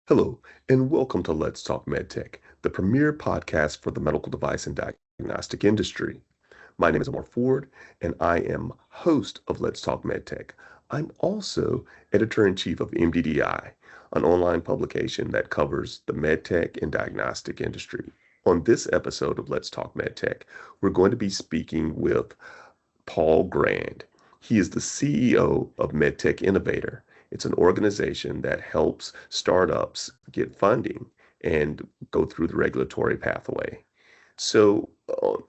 Hello, and welcome to Let's Talk MedTech, the premier podcast for the medical device and diagnostic industry. My name is Amar Ford, and I am host of Let's Talk MedTech. I'm also editor-in-chief of MDDI, an online publication that covers the medtech and diagnostic industry. On this episode of Let's Talk MedTech, we're going to be speaking with Paul Grand. He is the CEO of MedTech Innovator. It's an organization that helps startups get funding and go through the regulatory pathway. So,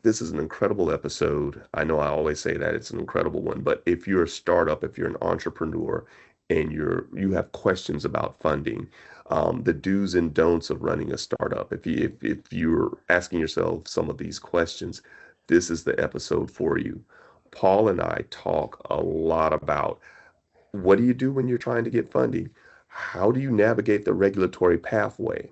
this is an incredible episode. I know I always say that it's an incredible one, but if you're a startup, if you're an entrepreneur, and you have questions about funding, the do's and don'ts of running a startup, if you're asking yourself some of these questions, this is the episode for you. Paul and I talk a lot about what do you do when you're trying to get funding? How do you navigate the regulatory pathway?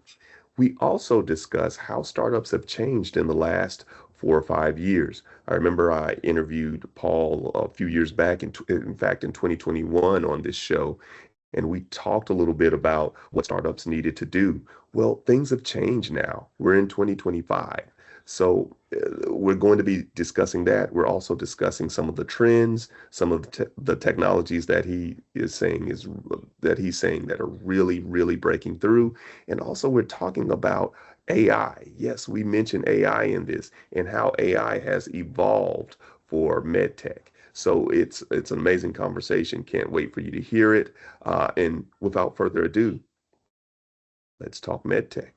We also discuss how startups have changed in the last 4 or 5 years. I remember I interviewed Paul a few years back, in fact, in 2021 on this show, and we talked a little bit about what startups needed to do. Well, things have changed now. We're in 2025. So we're going to be discussing that. We're also discussing some of the trends, some of the technologies that he's saying that are really, really breaking through. And also we're talking about AI. Yes, we mentioned AI in this and how AI has evolved for medtech. So it's an amazing conversation. Can't wait for you to hear it. And without further ado, let's talk medtech.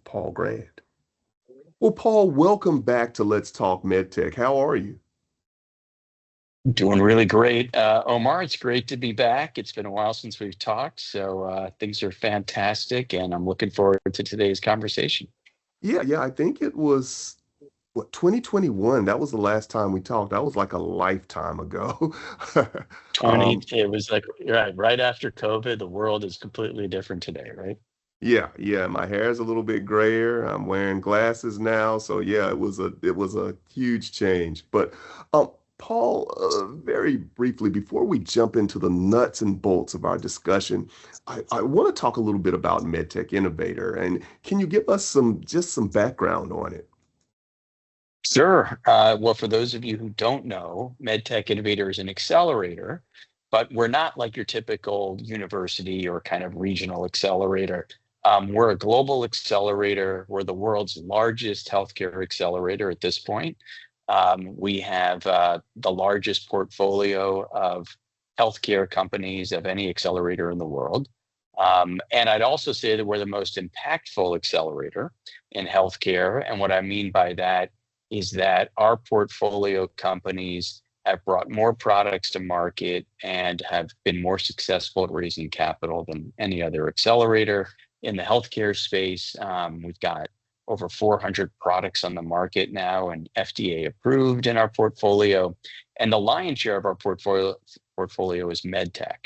Paul Grant. Well, Paul, welcome back to Let's Talk MedTech. How are you? Doing really great. Omar, it's great to be back. It's been a while since we've talked, so things are fantastic, and I'm looking forward to today's conversation. Yeah, I think it was 2021. That was the last time we talked. That was like a lifetime ago. 20, Um, it was like right after COVID, the world is completely different today, right? yeah, my hair is a little bit grayer. I'm wearing glasses now, so yeah, it was a huge change. But um, Paul, very briefly before we jump into the nuts and bolts of our discussion, I want to talk a little bit about MedTech Innovator, and can you give us some background on it? Sure. Well, for those of you who don't know, MedTech Innovator is an accelerator, but we're not like your typical university or kind of regional accelerator. We're a global accelerator. We're the world's largest healthcare accelerator at this point. We have the largest portfolio of healthcare companies of any accelerator in the world. And I'd also say that we're the most impactful accelerator in healthcare. And what I mean by that is that our portfolio companies have brought more products to market and have been more successful at raising capital than any other accelerator in the healthcare space. We've got over 400 products on the market now and FDA approved in our portfolio. And the lion's share of our portfolio is medtech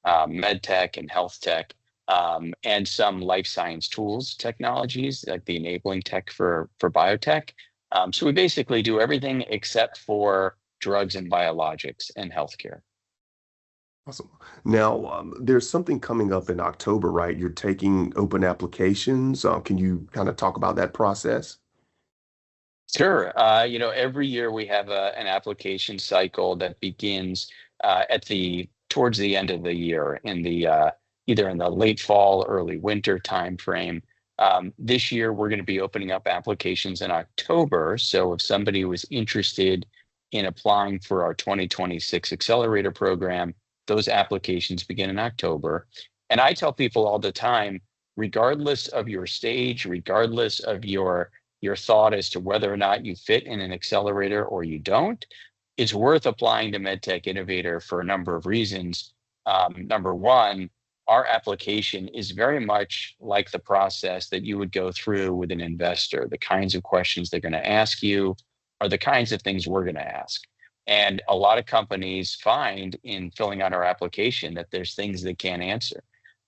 and health tech, and some life science tools technologies like the enabling tech for biotech. So we basically do everything except for drugs and biologics and healthcare. Awesome. Now, there's something coming up in October, right? You're taking open applications. Can you kind of talk about that process? Sure. Every year we have an application cycle that begins at the towards the end of the year in the either in the late fall, early winter timeframe. This year we're going to be opening up applications in October. So if somebody was interested in applying for our 2026 accelerator program, those applications begin in October. And I tell people all the time, regardless of your stage, regardless of your thought as to whether or not you fit in an accelerator or you don't, it's worth applying to MedTech Innovator for a number of reasons. Number one, our application is very much like the process that you would go through with an investor. The kinds of questions they're going to ask you are the kinds of things we're going to ask. And a lot of companies find in filling out our application that there's things they can't answer.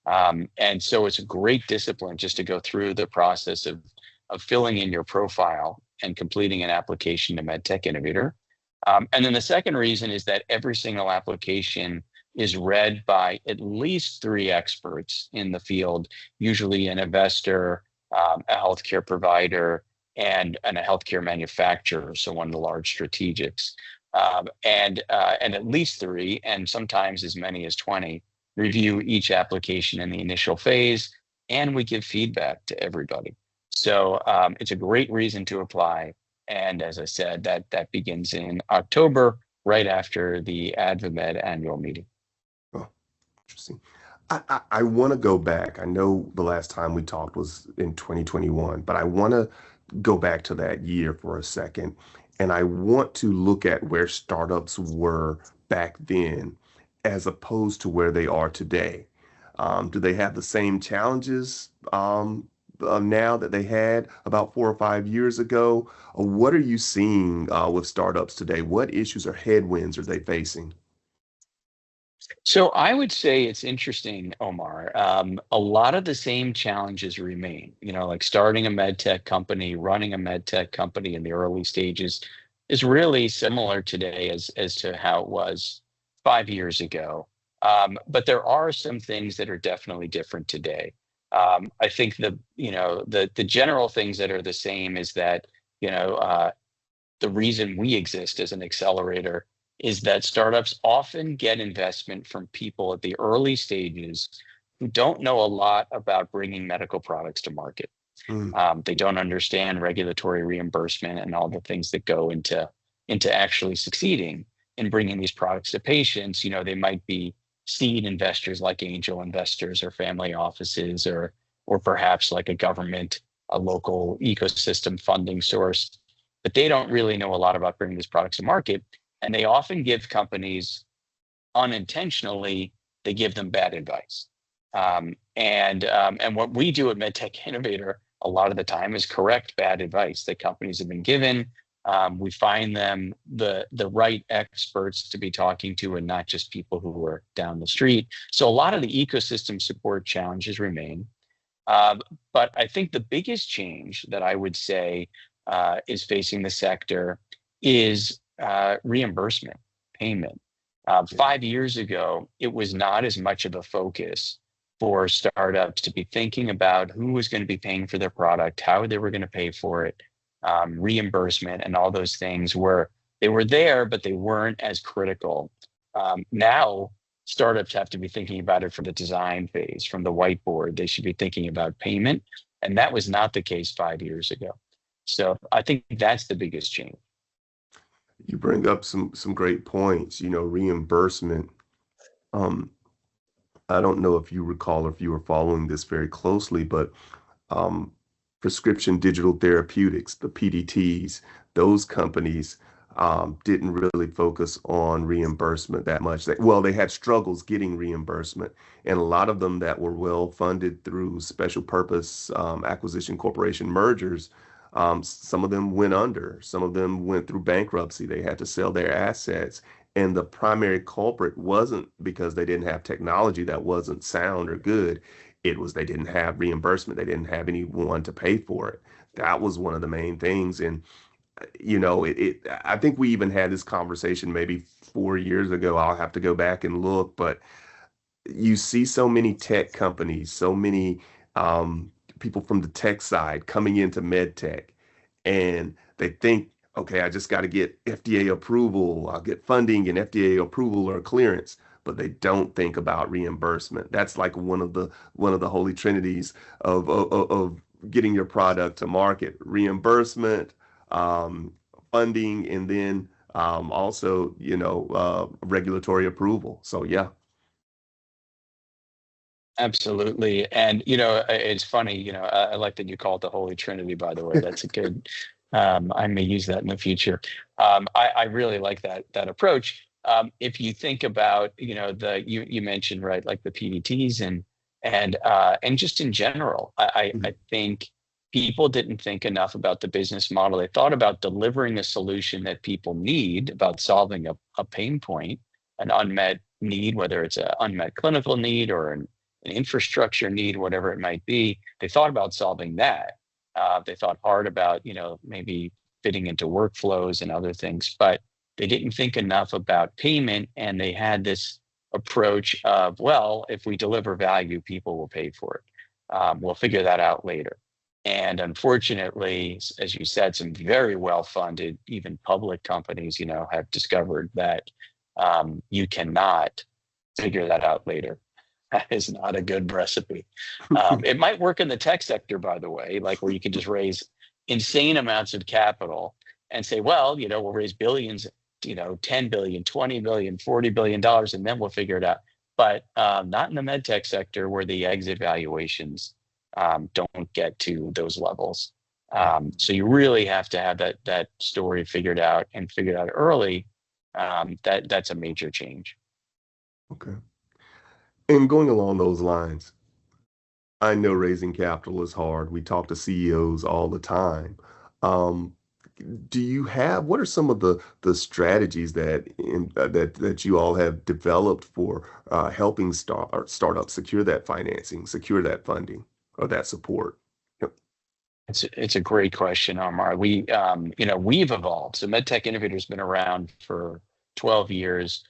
And so it's a great discipline just to go through the process of filling in your profile and completing an application to MedTech Innovator. And then the second reason is that every single application is read by at least 3 experts in the field, usually an investor, a healthcare provider, and a healthcare manufacturer, so one of the large strategics, and at least 3, and sometimes as many as 20, review each application in the initial phase, and we give feedback to everybody. So it's a great reason to apply. And as I said, that begins in October, right after the AdvaMed annual meeting. Oh, interesting. I want to go back. I know the last time we talked was in 2021, but I want to go back to that year for a second. And I want to look at where startups were back then as opposed to where they are today. Do they have the same challenges now that they had about 4 or 5 years ago? Or what are you seeing with startups today? What issues or headwinds are they facing? So I would say it's interesting, Omar. A lot of the same challenges remain. Like starting a med tech company, running a med tech company in the early stages is really similar today as to how it was 5 years ago. But there are some things that are definitely different today. I think the general things that are the same is that you know uh, the reason we exist as an accelerator is that startups often get investment from people at the early stages who don't know a lot about bringing medical products to market. Mm, They don't understand regulatory reimbursement and all the things that go into actually succeeding in bringing these products to patients. They might be seed investors like angel investors or family offices or perhaps like a government, a local ecosystem funding source, but they don't really know a lot about bringing these products to market. And they often give companies unintentionally, they give them bad advice. And what we do at MedTech Innovator a lot of the time is correct bad advice that companies have been given. We find them the right experts to be talking to and not just people who are down the street. So a lot of the ecosystem support challenges remain. Uh, but I think the biggest change that I would say is facing the sector is reimbursement, payment. yeah. 5 years ago, it was not as much of a focus for startups to be thinking about who was going to be paying for their product, how they were going to pay for it, reimbursement, and all those things were they were there, but they weren't as critical. Now, startups have to be thinking about it from the design phase, from the whiteboard. They should be thinking about payment, and that was not the case 5 years ago. So I think that's the biggest change. You bring up some great points, reimbursement. Um, I don't know if you recall or if you were following this very closely, but um, prescription digital therapeutics, the PDTs, those companies didn't really focus on reimbursement that much. They had struggles getting reimbursement, and a lot of them that were well funded through special purpose acquisition corporation mergers. Some of them went under, some of them went through bankruptcy. They had to sell their assets. And the primary culprit wasn't because they didn't have technology that wasn't sound or good. It was they didn't have reimbursement. They didn't have anyone to pay for it. That was one of the main things. And I think we even had this conversation maybe 4 years ago. I'll have to go back and look, but you see so many tech companies, so many people from the tech side coming into med tech, and they think, okay, I just got to get FDA approval, I'll get funding and FDA approval or clearance, but they don't think about reimbursement. That's like one of the holy trinities of getting your product to market: reimbursement, um, funding, and then also, regulatory approval. So yeah. Absolutely. And, it's funny, I like that you call it the Holy Trinity, by the way. That's a good, I may use that in the future. I really like that approach. If you think about, you mentioned, right, like the PDTs and just in general, I think people didn't think enough about the business model. They thought about delivering a solution that people need, about solving a pain point, an unmet need, whether it's an unmet clinical need or an infrastructure need, whatever it might be. They thought about solving that. They thought hard about, maybe fitting into workflows and other things, but they didn't think enough about payment. And they had this approach of, well, if we deliver value, people will pay for it. We'll figure that out later. And unfortunately, as you said, some very well-funded, even public companies, have discovered that you cannot figure that out later. That is not a good recipe. It might work in the tech sector, by the way, like where you can just raise insane amounts of capital and say, well, we'll raise billions, 10 billion, 20 billion, $40 billion, and then we'll figure it out. But not in the medtech sector where the exit valuations don't get to those levels. So you really have to have that story figured out and figured out early. That's a major change. Okay. And going along those lines, I know raising capital is hard. We talk to CEOs all the time. Um, what are some of the strategies that you all have developed for helping startups secure that financing, secure that funding, or that support? Yep. It's a great question, Omar. We've evolved. So MedTech Innovator has been around for 12 years.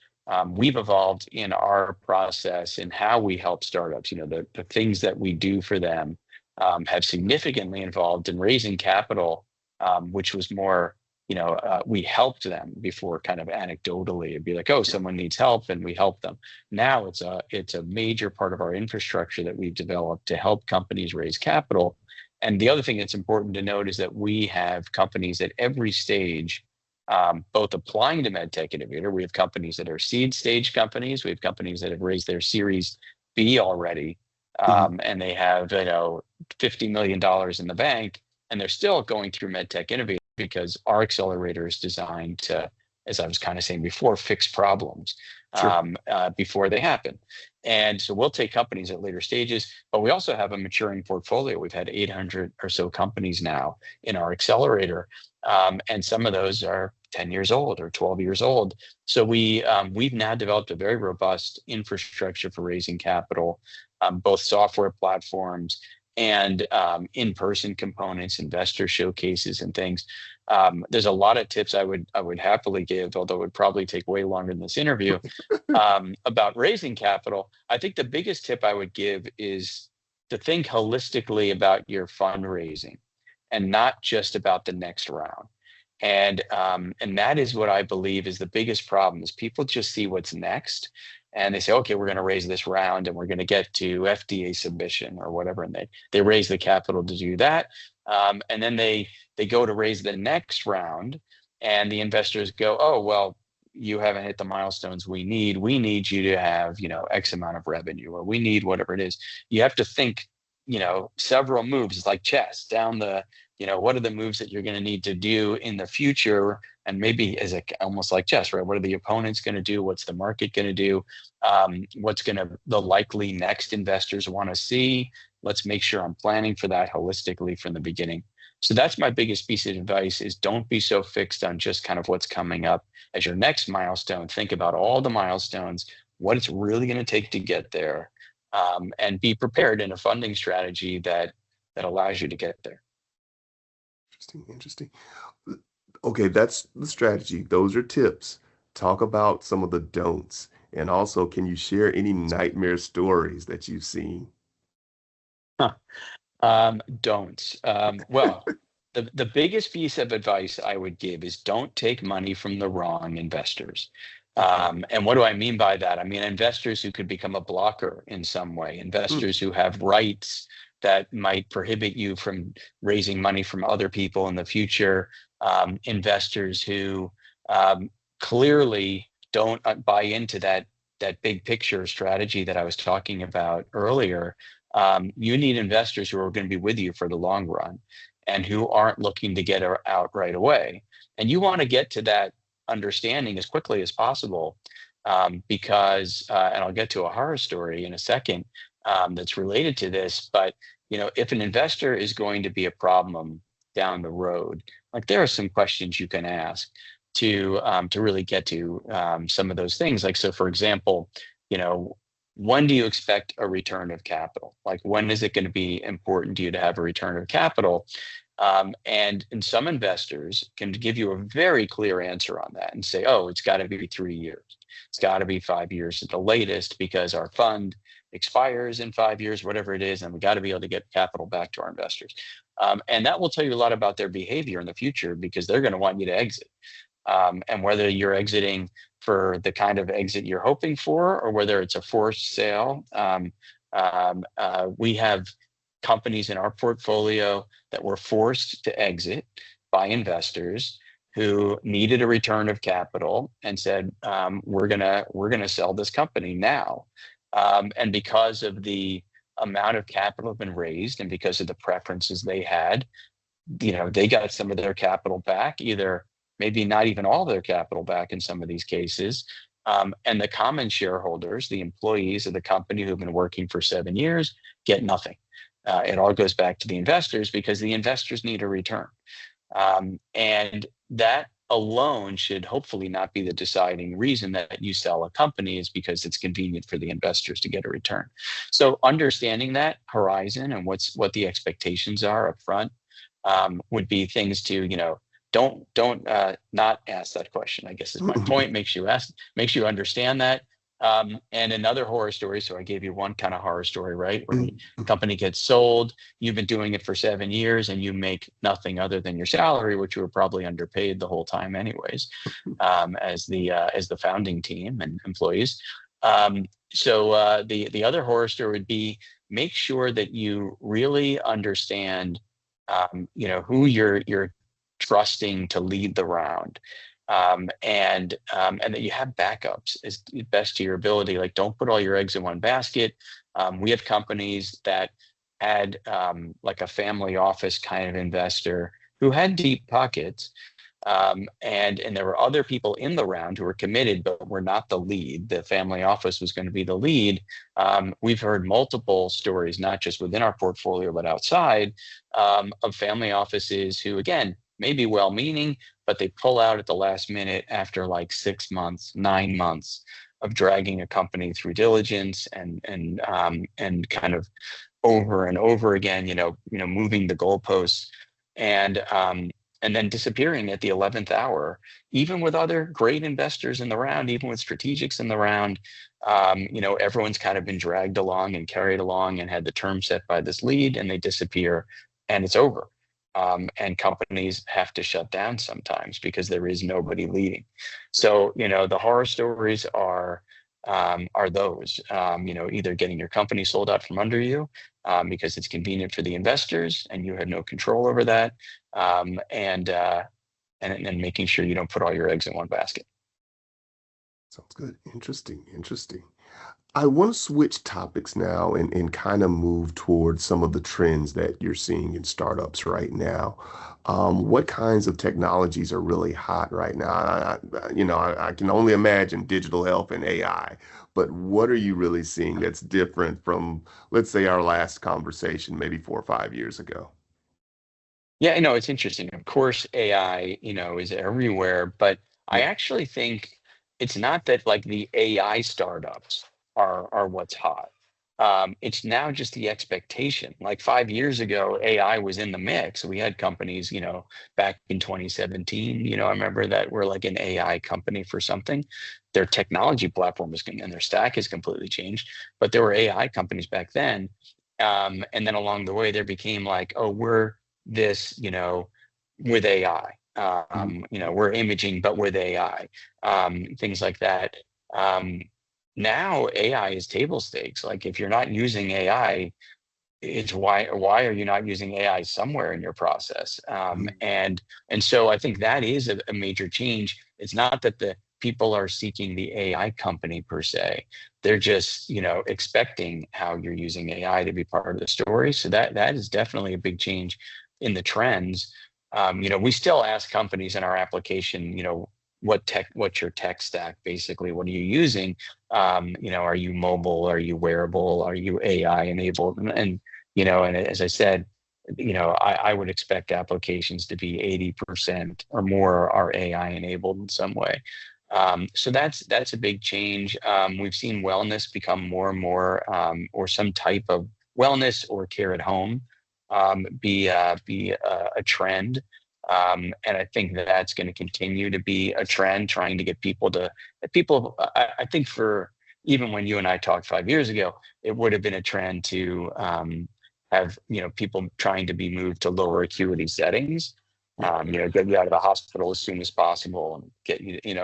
We've evolved in our process in how we help startups. The things that we do for them have significantly involved in raising capital, which was more, we helped them before kind of anecdotally. It'd be like, oh, someone needs help, and we help them. Now it's a major part of our infrastructure that we've developed to help companies raise capital. And the other thing that's important to note is that we have companies at every stage, both applying to MedTech Innovator. We have companies that are seed stage companies. We have companies that have raised their Series B already, Mhm. and they have $50 million in the bank, and they're still going through MedTech Innovator because our accelerator is designed to, as I was kind of saying before, fix problems Sure. before they happen. And so we'll take companies at later stages, but we also have a maturing portfolio. We've had 800 or so companies now in our accelerator, and some of those are 10 years old or 12 years old. So we've now developed a very robust infrastructure for raising capital, both software platforms and in-person components, investor showcases, and things. There's a lot of tips I would happily give, although it would probably take way longer than this interview, about raising capital. I think the biggest tip I would give is to think holistically about your fundraising and not just about the next round. And that is what I believe is the biggest problem is people just see what's next and they say, okay, we're going to raise this round and we're going to get to FDA submission or whatever. And they raise the capital to do that. And then they go to raise the next round and the investors go, oh, well, you haven't hit the milestones we need. We need you to have, X amount of revenue, or we need whatever it is. You have to think, several moves. It's like chess down what are the moves that you're going to need to do in the future? And maybe as almost like chess, right? What are the opponents going to do? What's the market going to do? What's the likely next investors want to see? Let's make sure I'm planning for that holistically from the beginning. So that's my biggest piece of advice is don't be so fixed on just kind of what's coming up as your next milestone. Think about all the milestones, what it's really going to take to get there, and be prepared in a funding strategy that allows you to get there. Interesting. Interesting. Okay, that's the strategy. Those are tips. Talk about some of the don'ts. And also, can you share any nightmare stories that you've seen? Huh. Don't. Well, the biggest piece of advice I would give is don't take money from the wrong investors. Okay. And what do I mean by that? I mean investors who could become a blocker in some way, Hmm. investors who have rights that might prohibit you from raising money from other people in the future, investors who clearly don't buy into that big picture strategy that I was talking about earlier. You need investors who are going to be with you for the long run and who aren't looking to get out right away. And you want to get to that understanding as quickly as possible because, and I'll get to a horror story in a second that's related to this, but if an investor is going to be a problem down the road, like there are some questions you can ask to really get to some of those things. Like, so for example, when do you expect a return of capital? Like, when is it going to be important to you to have a return of capital? And some investors can give you a very clear answer on that and say, oh, it's got to be 3 years. it's got to be 5 years at the latest because our fund expires in 5 years, whatever it is, and we got to be able to get capital back to our investors. And that will tell you a lot about their behavior in the future because they're going to want you to exit. And whether you're exiting for the kind of exit you're hoping for, or whether it's a forced sale, we have companies in our portfolio that were forced to exit by investors who needed a return of capital and said, we're gonna sell this company now. And because of the amount of capital have been raised and because of the preferences they had, they got some of their capital back, either maybe not even all their capital back in some of these cases. And the common shareholders, the employees of the company who've been working for 7 years, get nothing. It all goes back to the investors because the investors need a return. And that alone should hopefully not be the deciding reason that you sell a company, is because it's convenient for the investors to get a return. So understanding that horizon and what the expectations are up front would be things to, don't not ask that question, I guess is my point. Makes you understand that. And another horror story. So I gave you one kind of horror story, right? Where the company gets sold, you've been doing it for 7 years and you make nothing other than your salary, which you were probably underpaid the whole time anyways, as the founding team and employees. So the other horror story would be, make sure that you really understand who you're trusting to lead the round, and that you have backups as best to your ability. Like, don't put all your eggs in one basket. We have companies that had like a family office kind of investor who had deep pockets, and there were other people in the round who were committed but were not the lead. The family office was going to be the lead. We've heard multiple stories, not just within our portfolio but outside, of family offices who, again, may be well-meaning, but they pull out at the last minute after like 6 months, 9 months of dragging a company through diligence and kind of over and over again, moving the goalposts, and then disappearing at the 11th hour, even with other great investors in the round, even with strategics in the round. Everyone's kind of been dragged along and carried along and had the term set by this lead, and they disappear and it's over. And companies have to shut down sometimes because there is nobody leading. So, the horror stories are those, either getting your company sold out from under you because it's convenient for the investors and you had no control over that, and making sure you don't put all your eggs in one basket. Sounds good. Interesting. I want to switch topics now and kind of move towards some of the trends that you're seeing in startups right now. What kinds of technologies are really hot right now? I can only imagine digital health and AI, but what are you really seeing that's different from, let's say, our last conversation maybe 4 or 5 years ago? Yeah, it's interesting. Of course, AI, is everywhere, but I Yeah. actually think it's not that like the AI startups are what's hot. It's now just the expectation. Like 5 years ago, AI was in the mix. We had companies, back in 2017, I remember that we're like an AI company for something. Their technology platform and their stack has completely changed, but there were AI companies back then. And then along the way, there became like, oh, we're this, with AI. Mhm. We're imaging, but with AI, things like that. Now AI is table stakes. Like, if you're not using AI, it's why are you not using AI somewhere in your process? And so I think that is a major change. It's not that the people are seeking the AI company per se. They're just, expecting how you're using AI to be part of the story. So that is definitely a big change in the trends. We still ask companies in our application, what's your tech stack? Basically, what are you using? Are you mobile? Are you wearable? Are you AI enabled? And as I said, I would expect applications to be 80% or more are AI enabled in some way. So that's a big change. We've seen wellness become more and more, or some type of wellness or care at home, be a trend. And I think that's going to continue to be a trend, trying to get I think for even when you and I talked 5 years ago, it would have been a trend to have, people trying to be moved to lower acuity settings, get you out of the hospital as soon as possible and get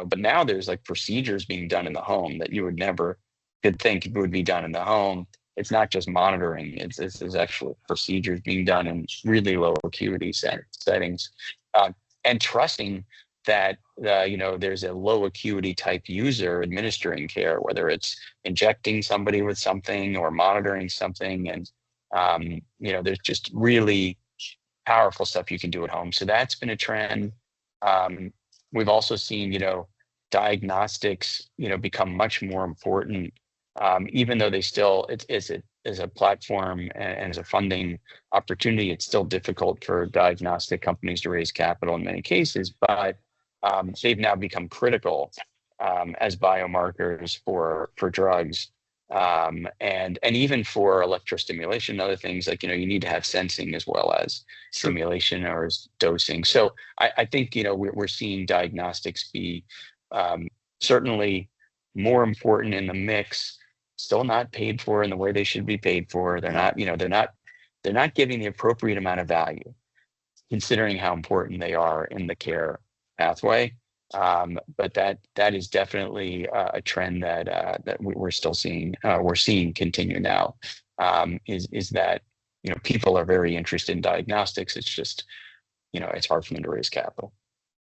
but now there's like procedures being done in the home that you would never could think would be done in the home. It's not just monitoring. It's actually procedures being done in really low acuity settings, uh, and trusting that there's a low acuity type user administering care, whether it's injecting somebody with something or monitoring something, and there's just really powerful stuff you can do at home. So that's been a trend. Um, we've also seen, diagnostics, become much more important, even though they still, as a platform and as a funding opportunity, it's still difficult for diagnostic companies to raise capital in many cases, but they've now become critical as biomarkers for drugs, and even for electrostimulation and other things. Like, you need to have sensing as well as Sure. stimulation or as dosing. So I think we're seeing diagnostics be certainly more important in the mix. Still not paid for in the way they should be paid for. They're Yeah. not, they're not giving the appropriate amount of value, considering how important they are in the care pathway. But that is definitely a trend that we're still seeing. We're seeing continue now. Is that people are very interested in diagnostics. It's just it's hard for them to raise capital.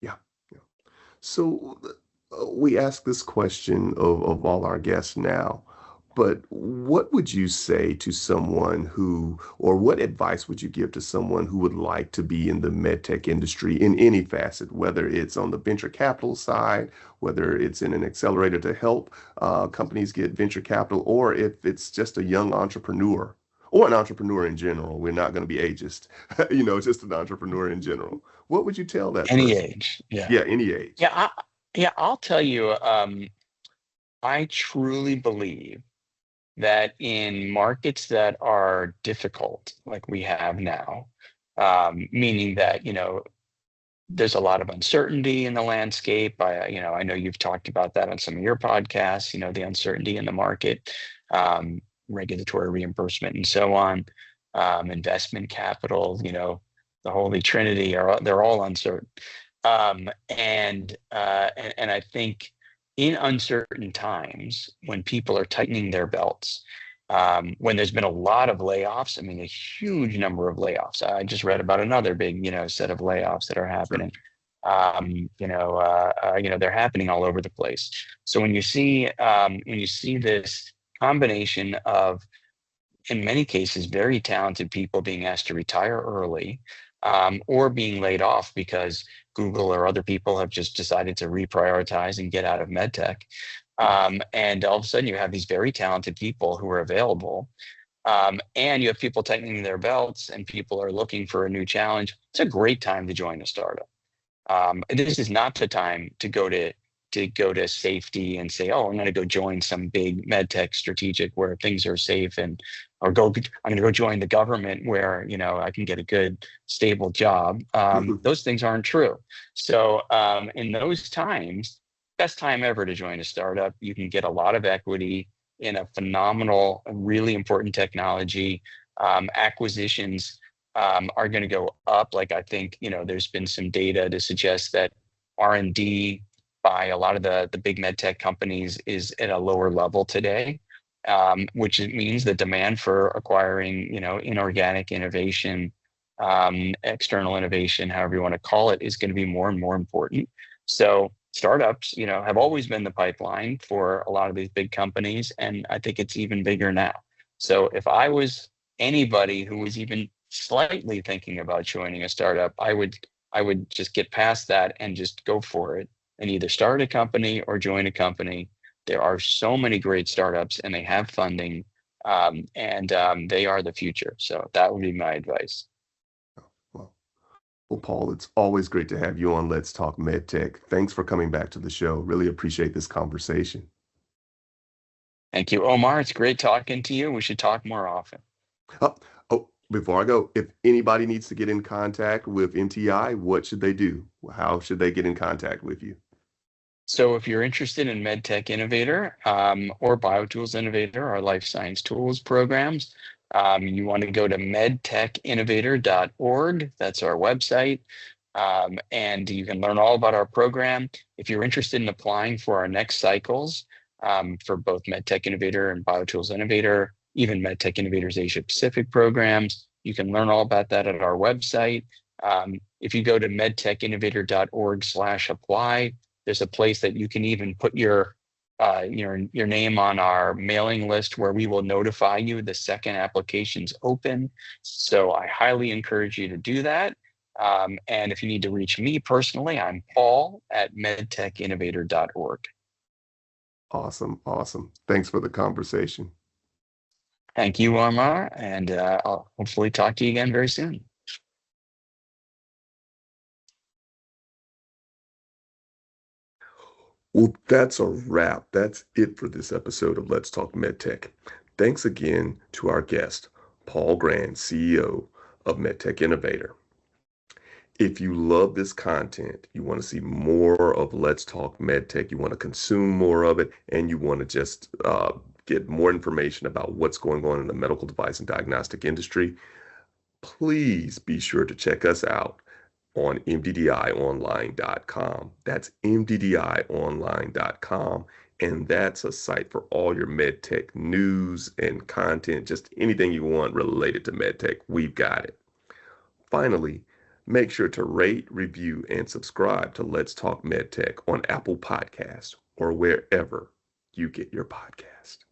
Yeah. Yeah. So we ask this question of all our guests now, but what would you say to someone who, or what advice would you give to someone who would like to be in the medtech industry in any facet, whether it's on the venture capital side, whether it's in an accelerator to help companies get venture capital, or if it's just a young entrepreneur or an entrepreneur in general? We're not going to be ageist, just an entrepreneur in general. What would you tell that Any person? age, yeah, Yeah, any age. yeah, I'll tell you. I truly believe that in markets that are difficult, like we have now, meaning that there's a lot of uncertainty in the landscape. I know you've talked about that on some of your podcasts. The uncertainty in the market, regulatory reimbursement, and so on, investment capital. The holy trinity they're all uncertain, and I think in uncertain times when people are tightening their belts, when there's been a lot of layoffs, I mean, a huge number of layoffs. I just read about another big, set of layoffs that are Sure. happening. They're happening all over the place. So when you see this combination of, in many cases, very talented people being asked to retire early, or being laid off because Google or other people have just decided to reprioritize and get out of medtech. And all of a sudden, you have these very talented people who are available, and you have people tightening their belts, and people are looking for a new challenge. It's a great time to join a startup. This is not the time to go to safety and say, "Oh, I'm going to go join some big med tech strategic where things are safe," I'm going to go join the government where I can get a good stable job. Those things aren't true. So in those times, best time ever to join a startup. You can get a lot of equity in a phenomenal, really important technology. Acquisitions are going to go up. Like, I think, there's been some data to suggest that R&D by a lot of the big med tech companies is at a lower level today, which means the demand for acquiring, inorganic innovation, external innovation, however you want to call it, is going to be more and more important. So startups, have always been the pipeline for a lot of these big companies, and I think it's even bigger now. So if I was anybody who was even slightly thinking about joining a startup, I would just get past that and just go for it and either start a company or join a company. There are so many great startups and they have funding, and they are the future. So that would be my advice. Well, well, Paul, it's always great to have you on Let's Talk MedTech. Thanks for coming back to the show. Really appreciate this conversation. Thank you, Omar. It's great talking to you. We should talk more often. Oh, oh, Before I go, if anybody needs to get in contact with MTI, what should they do? How should they get in contact with you? So if you're interested in MedTech Innovator or BioTools Innovator, our life science tools programs, you want to go to medtechinnovator.org. That's our website. And you can learn all about our program. If you're interested in applying for our next cycles for both MedTech Innovator and BioTools Innovator, even MedTech Innovator's Asia Pacific programs, you can learn all about that at our website. If you go to medtechinnovator.org/apply, there's a place that you can even put your name on our mailing list where we will notify you the second application's open. So I highly encourage you to do that. And if you need to reach me personally, I'm Paul at medtechinnovator.org. Awesome. Awesome. Thanks for the conversation. Thank you, Omar, and I'll hopefully talk to you again very soon. Well, that's a wrap. That's it for this episode of Let's Talk MedTech. Thanks again to our guest, Paul Grand, CEO of MedTech Innovator. If you love this content, you want to see more of Let's Talk MedTech, you want to consume more of it, and you want to just get more information about what's going on in the medical device and diagnostic industry, please be sure to check us out on mddionline.com. That's mddionline.com. And that's a site for all your medtech news and content, just anything you want related to medtech, we've got it. Finally, make sure to rate, review, and subscribe to Let's Talk MedTech on Apple Podcasts or wherever you get your podcast.